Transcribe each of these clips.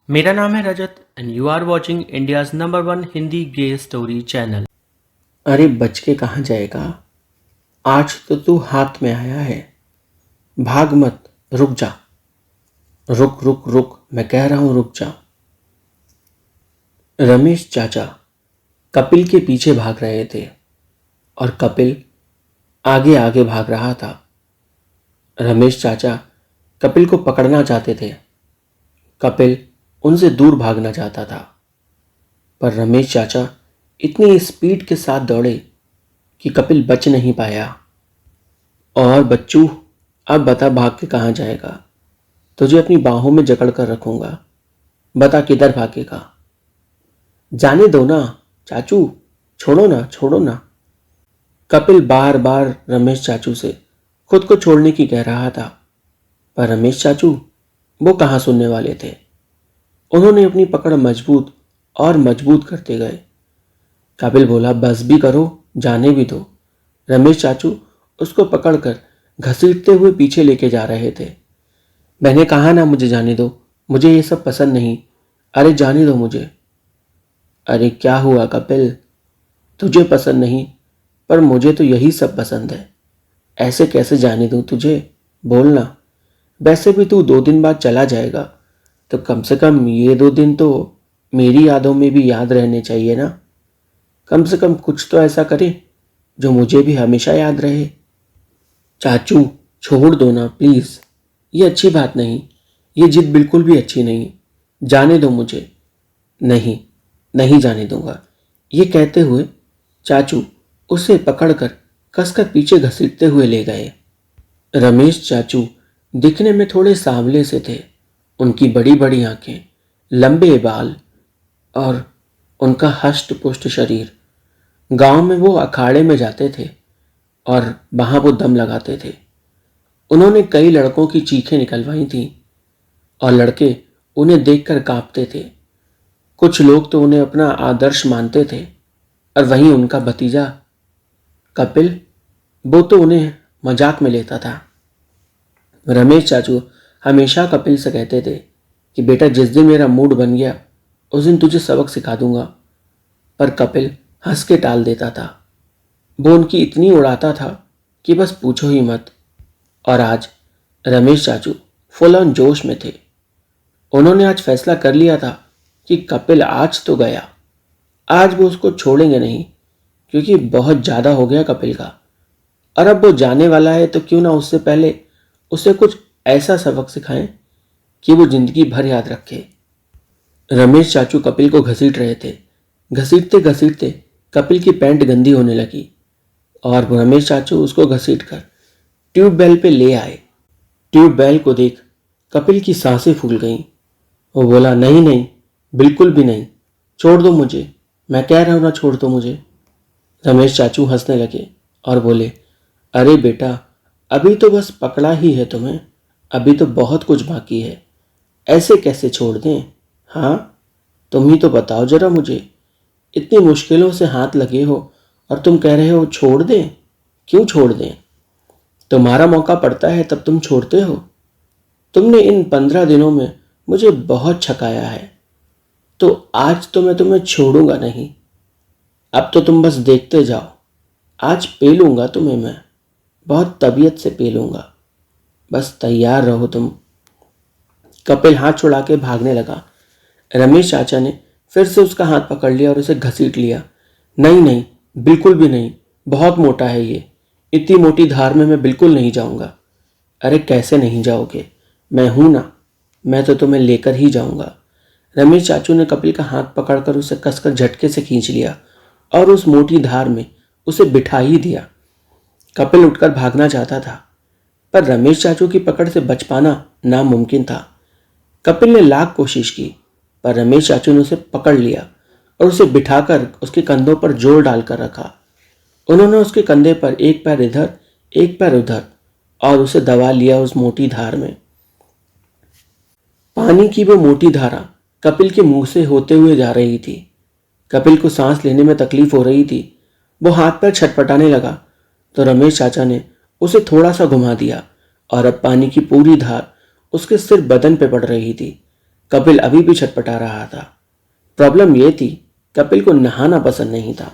मेरा नाम है Rajat and you are watching India's number one Hindi gay story channel. अरे बच के कहाँ जाएगा। आज तो तू हाथ में आया है। भाग मत, रुक जा। रुक रुक रुक, मैं कह रहा हूं रुक जा। रमेश चाचा कपिल के पीछे भाग रहे थे और कपिल आगे आगे भाग रहा था। रमेश चाचा कपिल को पकड़ना चाहते थे। कपिल उनसे दूर भागना चाहता था, पर रमेश चाचा इतनी स्पीड के साथ दौड़े कि कपिल बच नहीं पाया। और बच्चू, अब बता भाग के कहाँ जाएगा। तुझे अपनी बाहों में जकड़ कर रखूंगा। बता किधर भागेगा। जाने दो ना चाचू, छोड़ो ना छोड़ो ना। कपिल बार बार रमेश चाचू से खुद को छोड़ने की कह रहा था, पर रमेश चाचू वो कहाँ सुनने वाले थे। उन्होंने अपनी पकड़ मजबूत और मजबूत करते गए। कपिल बोला, बस भी करो, जाने भी दो। रमेश चाचू उसको पकड़कर घसीटते हुए पीछे लेके जा रहे थे। मैंने कहा ना मुझे जाने दो, मुझे ये सब पसंद नहीं। अरे जाने दो मुझे। अरे क्या हुआ कपिल, तुझे पसंद नहीं पर मुझे तो यही सब पसंद है। ऐसे कैसे जाने दूं तुझे, बोलना। वैसे भी तू 2 दिन बाद चला जाएगा, तो कम से कम ये 2 दिन तो मेरी यादों में भी याद रहने चाहिए ना। कम से कम कुछ तो ऐसा करे जो मुझे भी हमेशा याद रहे। चाचू छोड़ दो ना प्लीज, ये अच्छी बात नहीं। ये जिद बिल्कुल भी अच्छी नहीं। जाने दो मुझे। नहीं, नहीं जाने दूंगा। ये कहते हुए चाचू उसे पकड़कर कसकर पीछे घसीटते हुए ले गए। रमेश चाचू दिखने में थोड़े सांवले से थे। उनकी बड़ी बड़ी आंखें, लंबे बाल और उनका हष्ट पुष्ट शरीर। गांव में वो अखाड़े में जाते थे और वहां वो दम लगाते थे। उन्होंने कई लड़कों की चीखें निकलवाई थी और लड़के उन्हें देखकर कांपते थे। कुछ लोग तो उन्हें अपना आदर्श मानते थे, और वहीं उनका भतीजा कपिल, वो तो उन्हें मजाक में लेता था। रमेश चाचू हमेशा कपिल से कहते थे कि बेटा जिस दिन मेरा मूड बन गया उस दिन तुझे सबक सिखा दूंगा, पर कपिल हंस के टाल देता था। वो उनकी इतनी उड़ाता था कि बस पूछो ही मत। और आज रमेश चाचू फुल ऑन जोश में थे। उन्होंने आज फैसला कर लिया था कि कपिल आज तो गया, आज वो उसको छोड़ेंगे नहीं, क्योंकि बहुत ज्यादा हो गया कपिल का। और अब वो जाने वाला है तो क्यों ना उससे पहले उसे कुछ ऐसा सबक सिखाएं कि वो जिंदगी भर याद रखे। रमेश चाचू कपिल को घसीट रहे थे। घसीटते घसीटते कपिल की पैंट गंदी होने लगी और रमेश चाचू उसको घसीटकर ट्यूबवेल पे ले आए। ट्यूबवेल को देख कपिल की सांसें फूल गईं। वो बोला, नहीं नहीं, बिल्कुल भी नहीं, छोड़ दो मुझे, मैं कह रहा हूं ना, छोड़ दो मुझे। रमेश चाचू हंसने लगे और बोले, अरे बेटा, अभी तो बस पकड़ा ही है तुम्हें, अभी तो बहुत कुछ बाकी है, ऐसे कैसे छोड़ दें। हाँ, तुम ही तो बताओ जरा मुझे, इतनी मुश्किलों से हाथ लगे हो और तुम कह रहे हो छोड़ दें। क्यों छोड़ दें? तुम्हारा मौका पड़ता है तब तुम छोड़ते हो। तुमने इन 15 दिनों में मुझे बहुत छकाया है, तो आज तो मैं तुम्हें छोड़ूंगा नहीं। अब तो तुम बस देखते जाओ। आज पेलूंगा तुम्हें मैं, बहुत तबीयत से पेलूंगा। बस तैयार रहो तुम। कपिल हाथ छुड़ा के भागने लगा। रमेश चाचा ने फिर से उसका हाथ पकड़ लिया और उसे घसीट लिया। नहीं नहीं, बिल्कुल भी नहीं, बहुत मोटा है ये, इतनी मोटी धार में मैं बिल्कुल नहीं जाऊंगा। अरे कैसे नहीं जाओगे, मैं हूं ना, मैं तो तुम्हें लेकर ही जाऊंगा। रमेश चाचू ने कपिल का हाथ पकड़कर उसे कसकर झटके से खींच लिया और उस मोटी धार में उसे बिठा ही दिया। कपिल उठकर भागना चाहता था, पर रमेश चाचू की पकड़ से बच पाना नामुमकिन था। कपिल ने लाख कोशिश की, पर रमेश चाचू ने उसे पकड़ लिया और उसे बिठाकर उसके कंधों पर जोर डालकर रखा। उन्होंने उसके कंधे पर एक पैर इधर एक पैर उधर और उसे दबा लिया उस मोटी धार में। पानी की वो मोटी धारा कपिल के मुंह से होते हुए जा रही थी। कपिल को सांस लेने में तकलीफ हो रही थी। वो हाथ पैर छटपटाने लगा तो रमेश चाचा ने उसे थोड़ा सा घुमा दिया और अब पानी की पूरी धार उसके सिर बदन पे पड़ रही थी। कपिल अभी भी छटपटा रहा था। प्रॉब्लम यह थी, कपिल को नहाना पसंद नहीं था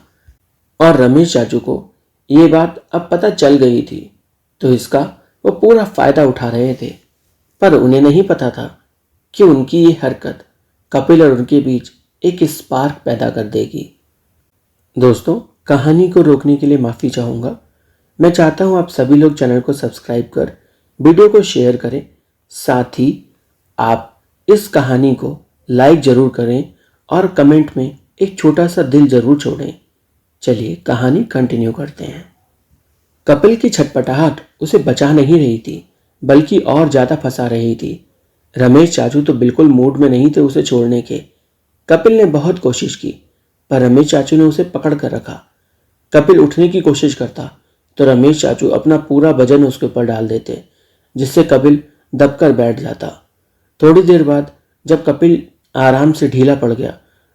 और रमेश चाचू को ये बात अब पता चल गई थी, तो इसका वो पूरा फायदा उठा रहे थे। पर उन्हें नहीं पता था कि उनकी ये हरकत कपिल और उनके बीच एक स्पार्क पैदा कर देगी। दोस्तों, कहानी को रोकने के लिए माफ़ी चाहूँगा। मैं चाहता हूँ आप सभी लोग चैनल को सब्सक्राइब कर वीडियो को शेयर करें। साथ ही आप इस कहानी को लाइक ज़रूर करें और कमेंट में एक छोटा सा दिल ज़रूर छोड़ें। चलिए कहानी कंटिन्यू करते हैं। कपिल की छटपटाहट उसे बचा नहीं रही थी, बल्कि और ज़्यादा फंसा रही थी। रमेश चाचू तो बिल्कुल मूड में नहीं थे उसे छोड़ने के। कपिल ने बहुत कोशिश की, पर रमेश चाचू ने उसे पकड़ कर रखा। कपिल उठने की कोशिश करता तो रमेश चाचू अपना पूरा वजन उसके ऊपर डाल देते, जिससे कपिल दबकर बैठ जाता। थोड़ी देर बाद जब कपिल आराम से ढीला पड़ गया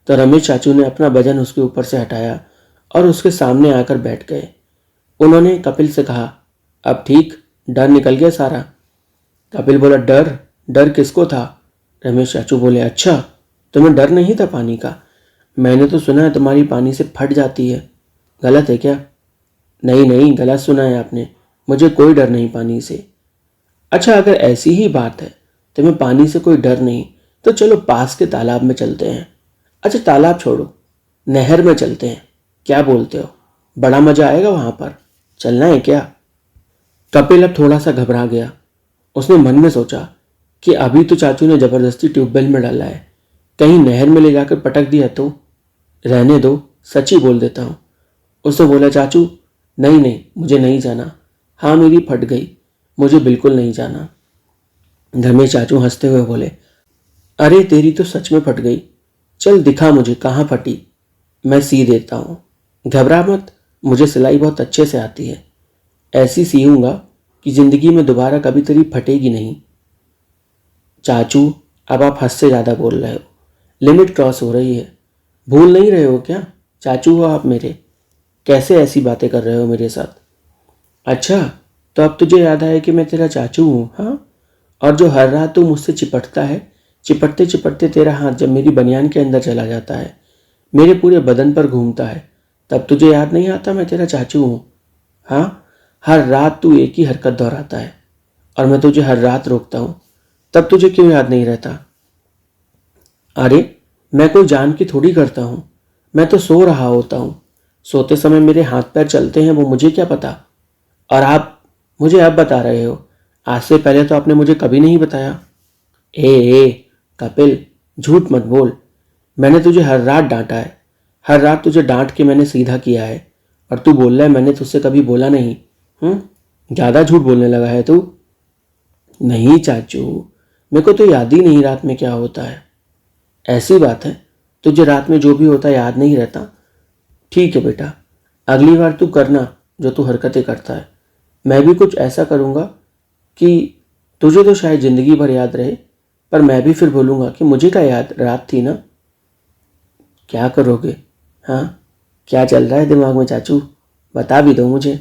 तो रमेश चाचू ने अपना वजन उसके ऊपर से हटाया और उसके सामने आकर बैठ गए। उन्होंने कपिल से कहा, अब ठीक, डर निकल गया सारा? कपिल बोला, डर? डर किसको था? रमेश चाचू बोले, अच्छा, तुम्हें डर नहीं था पानी का? मैंने तो सुना है तुम्हारी पानी से फट जाती है, गलत है क्या? नहीं नहीं, गलत सुना है आपने, मुझे कोई डर नहीं पानी से। अच्छा, अगर ऐसी ही बात है, तुम्हें पानी से कोई डर नहीं, तो चलो पास के तालाब में चलते हैं। अच्छा, तालाब छोड़ो, नहर में चलते हैं, क्या बोलते हो? बड़ा मजा आएगा वहां पर, चलना है क्या? कपिल अब थोड़ा सा घबरा गया। उसने मन में सोचा कि अभी तो चाचू ने जबरदस्ती ट्यूबवेल में डाला है, कहीं नहर में ले जाकर पटक दिया तो? रहने दो, सच ही बोल देता हूँ। उसने बोला, चाचू नहीं नहीं, मुझे नहीं जाना। हाँ, मेरी फट गई, मुझे बिल्कुल नहीं जाना। रमेश चाचू हंसते हुए बोले, अरे तेरी तो सच में फट गई, चल दिखा मुझे कहाँ फटी, मैं सी देता हूँ। घबरा मत, मुझे सिलाई बहुत अच्छे से आती है, ऐसी सीऊंगा कि जिंदगी में दोबारा कभी तेरी फटेगी नहीं। चाचू, अब आप हद से ज़्यादा बोल रहे हो, लिमिट क्रॉस हो रही है। भूल नहीं रहे हो क्या? चाचू हो आप मेरे, कैसे ऐसी बातें कर रहे हो मेरे साथ? अच्छा, तो अब तुझे याद आया कि मैं तेरा चाचू हूँ, हाँ? और जो हर रात तू मुझसे चिपटता है, चिपटते चिपटते तेरा हाथ जब मेरी बनियान के अंदर चला जाता है, मेरे पूरे बदन पर घूमता है, तब तुझे याद नहीं आता मैं तेरा चाचू हूँ? हाँ, हर रात तू एक ही हरकत दोहराता है और मैं तुझे हर रात रोकता हूँ, तब तुझे क्यों याद नहीं रहता? अरे, मैं कोई जान की थोड़ी करता हूँ, मैं तो सो रहा होता हूँ। सोते समय मेरे हाथ पैर चलते हैं, वो मुझे क्या पता? और आप मुझे अब बता रहे हो, आज से पहले तो आपने मुझे कभी नहीं बताया। ए कपिल, झूठ मत बोल, मैंने तुझे हर रात डांटा है, हर रात तुझे डांट के मैंने सीधा किया है, और तू बोल रहा है मैंने तुझसे कभी बोला नहीं? ज़्यादा झूठ बोलने लगा है तू। नहीं चाचू, मेरे को तो याद ही नहीं रात में क्या होता है। ऐसी बात है, तुझे रात में जो भी होता है याद नहीं रहता? ठीक है बेटा, अगली बार तू करना जो तू हरकतें करता है, मैं भी कुछ ऐसा करूँगा कि तुझे तो शायद ज़िंदगी भर याद रहे, पर मैं भी फिर बोलूँगा कि मुझे क्या याद रात थी ना। क्या करोगे? हाँ, क्या चल रहा है दिमाग में चाचू, बता भी दो मुझे।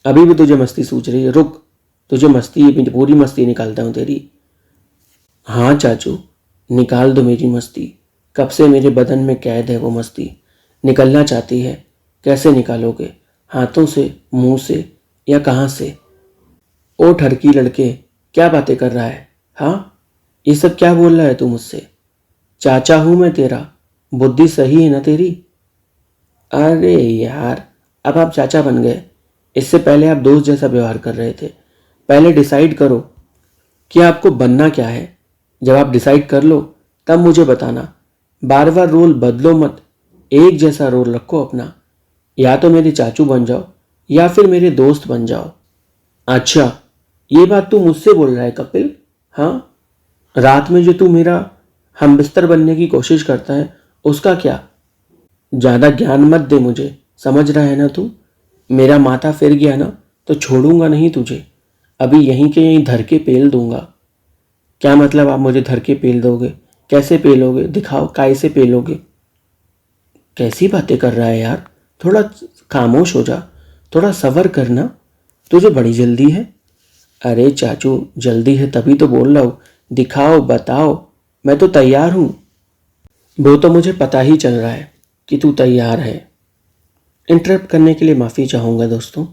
अभी भी तुझे मस्ती सूझ रही है? रुक, तुझे मस्ती, पूरी मस्ती निकालता हूँ तेरी। हाँ चाचू, निकाल दो मेरी मस्ती, कब से मेरे बदन में कैद है वो मस्ती, निकलना चाहती है। कैसे निकालोगे? हाथों से, मुंह से, या कहाँ से? ओ ठरकी लड़के, क्या बातें कर रहा है? हाँ, ये सब क्या बोल रहा है तू मुझसे? चाचा हूँ मैं तेरा, बुद्धि सही है ना तेरी? अरे यार, अब आप चाचा बन गए, इससे पहले आप दोस्त जैसा व्यवहार कर रहे थे। पहले डिसाइड करो कि आपको बनना क्या है। जब आप डिसाइड कर लो तब मुझे बताना। बार बार रोल बदलो मत, एक जैसा रोल रखो अपना। या तो मेरे चाचू बन जाओ या फिर मेरे दोस्त बन जाओ। अच्छा, ये बात तू मुझसे बोल रहा है कपिल? हाँ, रात में जो तू मेरा हम बिस्तर बनने की कोशिश करता है उसका क्या? ज़्यादा ज्ञान मत दे मुझे, समझ रहा है ना तू? मेरा माथा फिर गया ना तो छोड़ूंगा नहीं तुझे, अभी यहीं के यहीं धर के पेल दूंगा। क्या मतलब आप मुझे धर के पेल दोगे? कैसे पेलोगे? दिखाओ, काय से पेलोगे? कैसी बातें कर रहा है यार, थोड़ा खामोश हो जा, थोड़ा सबर करना, तुझे बड़ी जल्दी है। अरे चाचू, जल्दी है तभी तो बोल रहा हूँ, दिखाओ, बताओ। मैं तो तैयार हूं। वो तो मुझे पता ही चल रहा है कि तू तैयार है। इंटरप्ट करने के लिए माफ़ी चाहूँगा दोस्तों।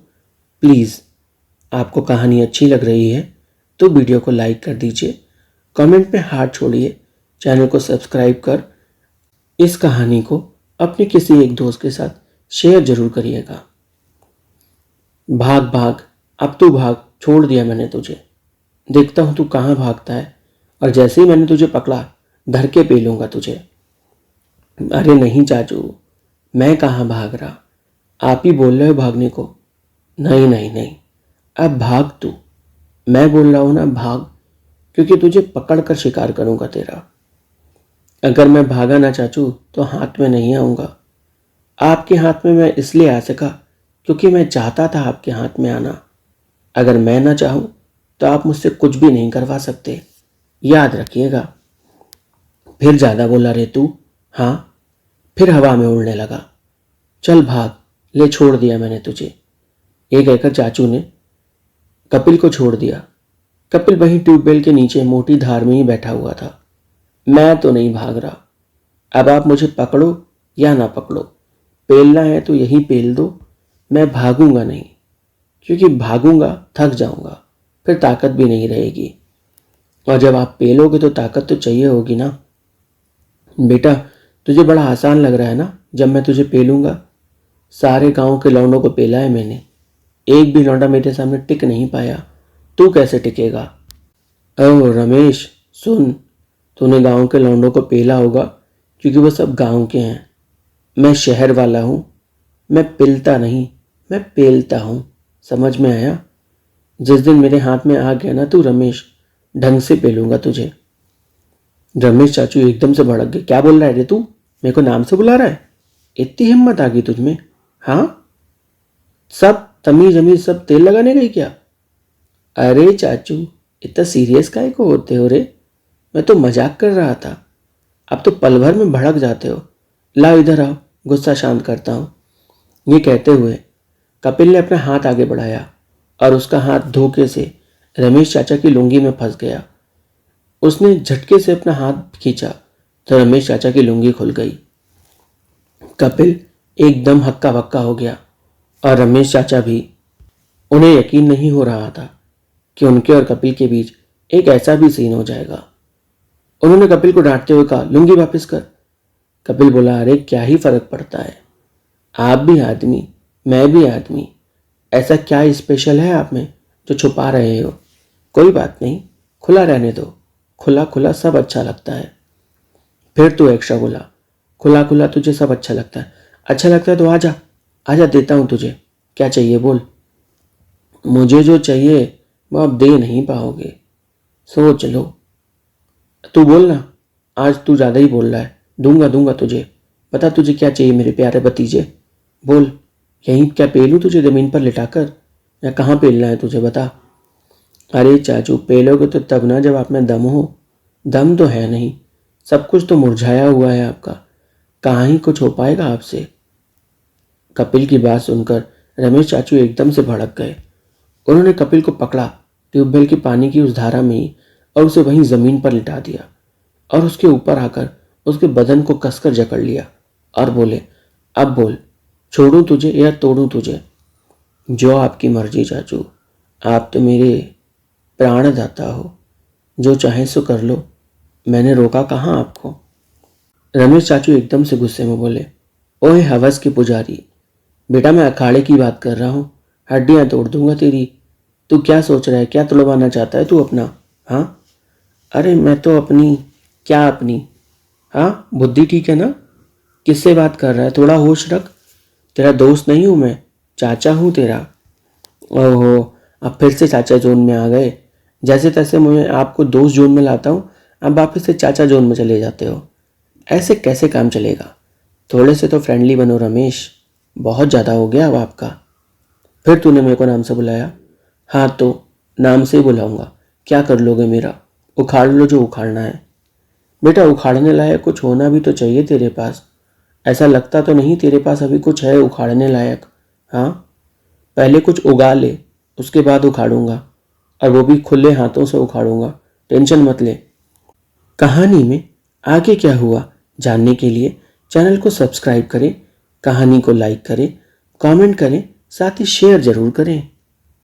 प्लीज़, आपको कहानी अच्छी लग रही है तो वीडियो को लाइक कर दीजिए, कमेंट में हार्ट छोड़िए, चैनल को सब्सक्राइब कर इस कहानी को अपने किसी एक दोस्त के साथ शेयर जरूर करिएगा। भाग भाग, अब तू भाग, छोड़ दिया मैंने तुझे। देखता हूं तू कहाँ भागता है, और जैसे ही मैंने तुझे पकड़ा धर के पेलूंगा तुझे। अरे नहीं चाचू, मैं कहाँ भाग रहा, आप ही बोल रहे हो भागने को। नहीं नहीं नहीं, अब भाग तू। मैं बोल रहा हूं ना भाग, क्योंकि तुझे पकड़ कर शिकार करूंगा तेरा। अगर मैं भागा ना चाचू तो हाथ में नहीं आऊंगा। आपके हाथ में मैं इसलिए आ सका क्योंकि मैं चाहता था आपके हाथ में आना। अगर मैं ना चाहूं तो आप मुझसे कुछ भी नहीं करवा सकते, याद रखिएगा। फिर ज्यादा बोला रे तू। हाँ, फिर हवा में उड़ने लगा। चल भाग, ले छोड़ दिया मैंने तुझे। ये कहकर चाचू ने कपिल को छोड़ दिया। कपिल वहीं ट्यूबवेल के नीचे मोटी धार में ही बैठा हुआ था। मैं तो नहीं भाग रहा। अब आप मुझे पकड़ो या ना पकड़ो, पेलना है तो यही पेल दो। मैं भागूंगा नहीं, क्योंकि भागूंगा थक जाऊंगा, फिर ताकत भी नहीं रहेगी। और जब आप पेलोगे तो ताकत तो चाहिए होगी ना। बेटा, तुझे बड़ा आसान लग रहा है ना जब मैं तुझे पेलूंगा। सारे गांव के लौंडों को पेला है मैंने, एक भी लौंडा मेरे सामने टिक नहीं पाया। तू कैसे टिकेगा? ओ रमेश सुन, तूने गांव के लौंडों को पेला होगा क्योंकि वो सब गांव के हैं। मैं शहर वाला हूं। मैं पिलता नहीं, मैं पेलता हूं। समझ में आया? जिस दिन मेरे हाथ में आ गया ना तू रमेश, ढंग से पेलूंगा तुझे। रमेश चाचू एकदम से भड़क गए। क्या बोल रहा है रे तू? मेरे को नाम से बुला रहा है? इतनी हिम्मत आ गई तुझमें? हाँ, सब तमीज अमीज सब तेल लगाने गई क्या? अरे चाचू, इतना सीरियस काहे को होते हो रे? मैं तो मजाक कर रहा था। अब तो पल भर में भड़क जाते हो। लाओ इधर आओ, गुस्सा शांत करता हूं। ये कहते हुए कपिल ने अपना हाथ आगे बढ़ाया और उसका हाथ धोखे से रमेश चाचा की लुंगी में फंस गया। उसने झटके से अपना हाथ खींचा तो रमेश चाचा की लुंगी खुल गई। कपिल एकदम हक्का बक्का हो गया और रमेश चाचा भी। उन्हें यकीन नहीं हो रहा था कि उनके और कपिल के बीच एक ऐसा भी सीन हो जाएगा। उन्होंने कपिल को डांटते हुए कहा, लुंगी वापस कर। कपिल बोला, अरे क्या ही फर्क पड़ता है, आप भी आदमी, मैं भी आदमी। ऐसा क्या स्पेशल है आप में जो छुपा रहे हो? कोई बात नहीं, खुला रहने दो। खुला खुला सब अच्छा लगता है। फिर तू एक्स्ट्रा बोला, खुला खुला तुझे सब अच्छा लगता है? अच्छा लगता है तो आजा, आजा, देता हूं तुझे। क्या चाहिए बोल। मुझे जो चाहिए वो आप दे नहीं पाओगे, सोच लो। तू बोल ना, आज तू ज़्यादा ही बोल रहा है। दूंगा दूंगा तुझे। बता तुझे क्या चाहिए मेरे प्यारे भतीजे, बोल। यहीं क्या पेलूं तुझे ज़मीन पर लिटाकर, या कहाँ पेलना है तुझे बता। अरे चाचू, पेलोगे तो तब ना जब आप में दम हो। दम तो है नहीं, सब कुछ तो मुरझाया हुआ है आपका, कहाँ ही कुछ हो पाएगा आपसे। कपिल की बात सुनकर रमेश चाचू एकदम से भड़क गए। उन्होंने कपिल को पकड़ा ट्यूबवेल की पानी की उस धारा में ही और उसे वहीं जमीन पर लिटा दिया और उसके ऊपर आकर उसके बदन को कसकर जकड़ लिया और बोले, अब बोल, छोड़ूं तुझे या तोड़ूं तुझे? जो आपकी मर्जी चाचू, आप तो मेरे प्राणदाता हो, जो चाहे सो कर लो, मैंने रोका कहाँ आपको। रमेश चाचू एकदम से गुस्से में बोले, ओए हवस के पुजारी, बेटा मैं अखाड़े की बात कर रहा हूँ, हड्डियां तोड़ दूंगा तेरी। तू क्या सोच रहा है, क्या तुड़वाना चाहता है तू अपना? हाँ, अरे मैं तो अपनी, क्या अपनी? हाँ, बुद्धि ठीक है ना? किससे बात कर रहा है, थोड़ा होश रख। तेरा दोस्त नहीं हूं मैं, चाचा हूं तेरा। ओहो, अब फिर से चाचा जोन में आ गए। जैसे तैसे मैं आपको दोस्त जोन में लाता हूँ, अब वापस से चाचा जोन में चले जाते हो। ऐसे कैसे काम चलेगा? थोड़े से तो फ्रेंडली बनो रमेश, बहुत ज़्यादा हो गया अब आपका। फिर तूने मेरे को नाम से बुलाया? हाँ तो नाम से ही बुलाऊंगा, क्या कर लोगे मेरा? उखाड़ लो जो उखाड़ना है। बेटा, उखाड़ने लायक कुछ होना भी तो चाहिए तेरे पास। ऐसा लगता तो नहीं तेरे पास अभी कुछ है उखाड़ने लायक। हाँ, पहले कुछ उगा ले, उसके बाद उखाड़ूंगा, और वो भी खुले हाथों से उखाड़ूंगा, टेंशन मत ले। कहानी में आगे क्या हुआ जानने के लिए चैनल को सब्सक्राइब करें, कहानी को लाइक करें, कमेंट करें, साथ ही शेयर जरूर करें।